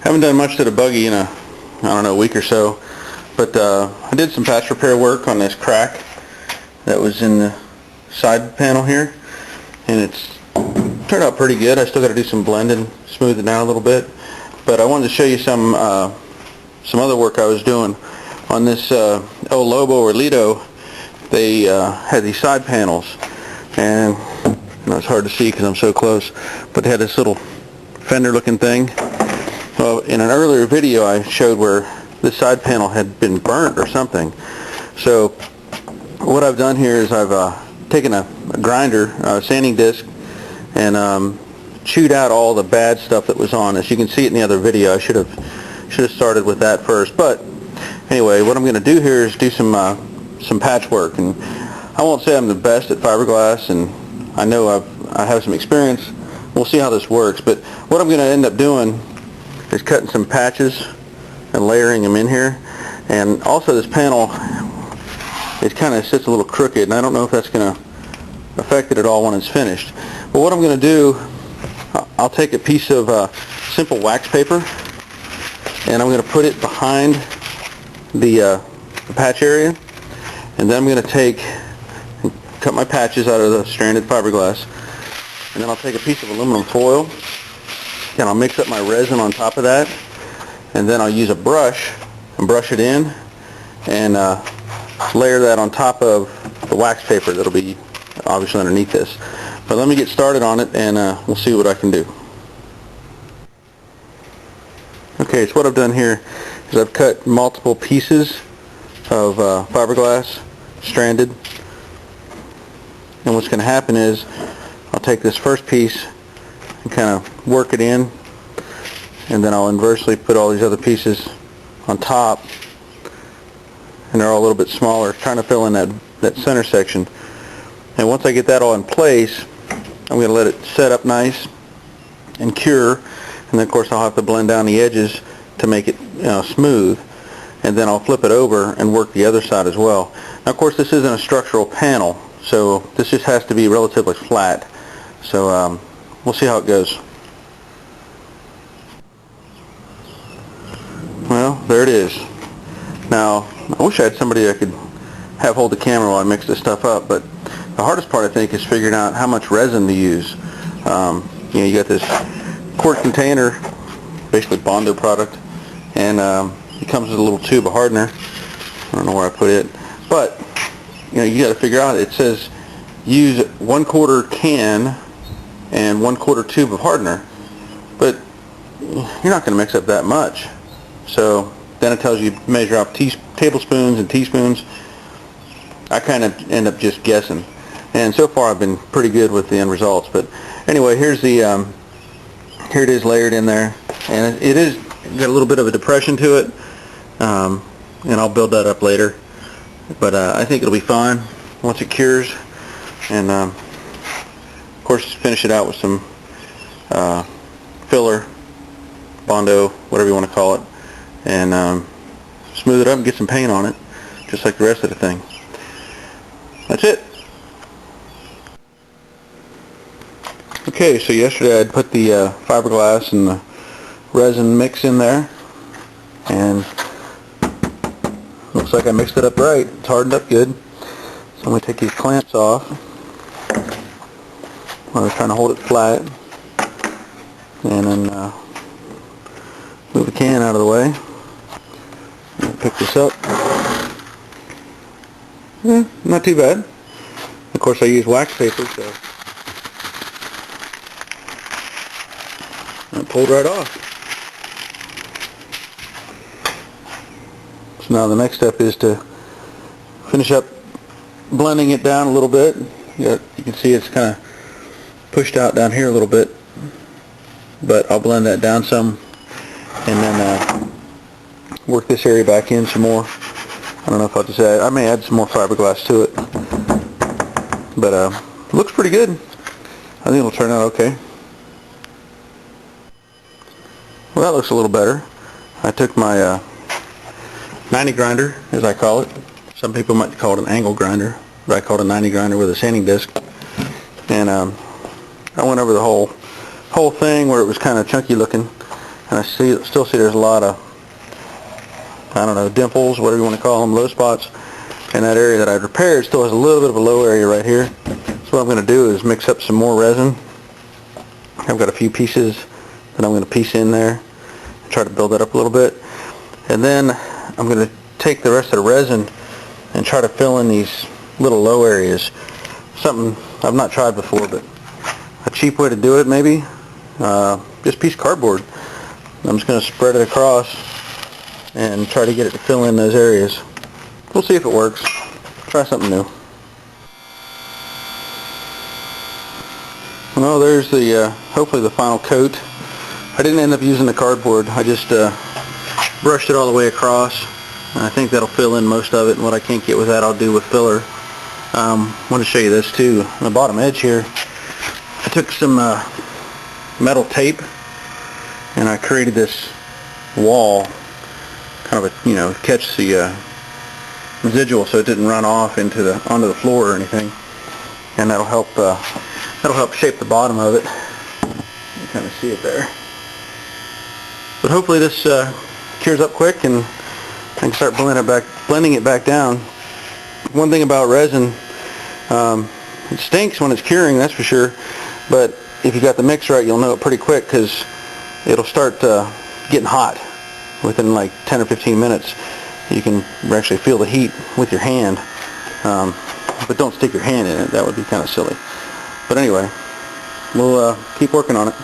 Haven't done much to the buggy in I don't know, a week or so, but I did some patch repair work on this crack that was in the side panel here, and it's turned out pretty good. I still got to do some blending, smooth it down a little bit, but I wanted to show you some other work I was doing on this El Lobo or Lido. They had these side panels, and it's hard to see because I'm so close, but they had this little fender looking thing. Well, in an earlier video I showed where this side panel had been burnt or something. So what I've done here is I've taken a grinder, a sanding disc, and chewed out all the bad stuff that was on this. You can see it in the other video. I should have started with that first. But anyway, what I'm going to do here is do some patchwork, and I won't say I'm the best at fiberglass, and I know I have some experience. We'll see how this works. But what I'm going to end up doing is cutting some patches and layering them in here. And also this panel, it kind of sits a little crooked, and I don't know if that's going to affect it at all when it's finished. But what I'm going to do, I'll take a piece of simple wax paper, and I'm going to put it behind the patch area, and then I'm going to take and cut my patches out of the stranded fiberglass, and then I'll take a piece of aluminum foil, and I'll mix up my resin on top of that, and then I'll use a brush and brush it in, and layer that on top of the wax paper that'll be obviously underneath this. But let me get started on it, and we'll see what I can do. Okay, so what I've done here is I've cut multiple pieces of fiberglass, stranded, and what's going to happen is I'll take this first piece and kind of work it in, and then I'll inversely put all these other pieces on top, and they're all a little bit smaller, trying to fill in that center section. And once I get that all in place, I'm going to let it set up nice and cure, and then of course I'll have to blend down the edges to make it smooth, and then I'll flip it over and work the other side as well. Now of course this isn't a structural panel, so this just has to be relatively flat. So we'll see how it goes. Well, there it is. Now I wish I had somebody I could have hold the camera while I mix this stuff up, but the hardest part I think is figuring out how much resin to use. You got this quart container, basically Bondo product, and it comes with a little tube of hardener. I don't know where I put it, but you got to figure out, it says use 1/4 can and 1/4 tube of hardener, but you're not going to mix up that much. So then it tells you measure out tablespoons and teaspoons. I kind of end up just guessing, and so far I've been pretty good with the end results. But anyway, here's the here it is layered in there, and it is got a little bit of a depression to it, and I'll build that up later, but I think it'll be fine once it cures. And of course finish it out with some filler, Bondo, whatever you want to call it, and smooth it up and get some paint on it just like the rest of the thing. That's it. Okay, so yesterday I'd put the fiberglass and the resin mix in there, and looks like I mixed it up right. It's hardened up good. So I'm going to take these clamps off while I was trying to hold it flat, and then move the can out of the way. And pick this up. Yeah, not too bad. Of course I use wax paper, so it pulled right off. So now the next step is to finish up blending it down a little bit. You can see it's kind of pushed out down here a little bit, but I'll blend that down some, and then work this area back in some more. I don't know if I'll just I may add some more fiberglass to it, but it looks pretty good. I think it'll turn out okay. Well, that looks a little better. I took my 90 grinder, as I call it. Some people might call it an angle grinder, but I call it a 90 grinder with a sanding disc. And I went over the whole thing where it was kind of chunky looking, and I still see there's a lot of, I don't know, dimples, whatever you want to call them, low spots in that area that I'd repaired. Still has a little bit of a low area right here. So what I'm going to do is mix up some more resin. I've got a few pieces that I'm going to piece in there and try to build that up a little bit. And then I'm going to take the rest of the resin and try to fill in these little low areas. Something I've not tried before, but a cheap way to do it maybe, just a piece of cardboard. I'm just going to spread it across and try to get it to fill in those areas. We'll see if it works. Try something new. Well, there's the hopefully the final coat. I didn't end up using the cardboard. I just brushed it all the way across. And I think that'll fill in most of it, and what I can't get with that I'll do with filler. I want to show you this too. On the bottom edge here, I took some metal tape and I created this wall, kind of a, you know, catch the residual so it didn't run off onto the floor or anything, and that'll help shape the bottom of it. You kind of see it there. But hopefully this cures up quick and I can start blending it back down. One thing about resin, it stinks when it's curing, that's for sure, but if you got the mix right, you'll know it pretty quick, because it'll start getting hot within like 10 or 15 minutes. You can actually feel the heat with your hand, but don't stick your hand in it. That would be kind of silly. But anyway, we'll keep working on it.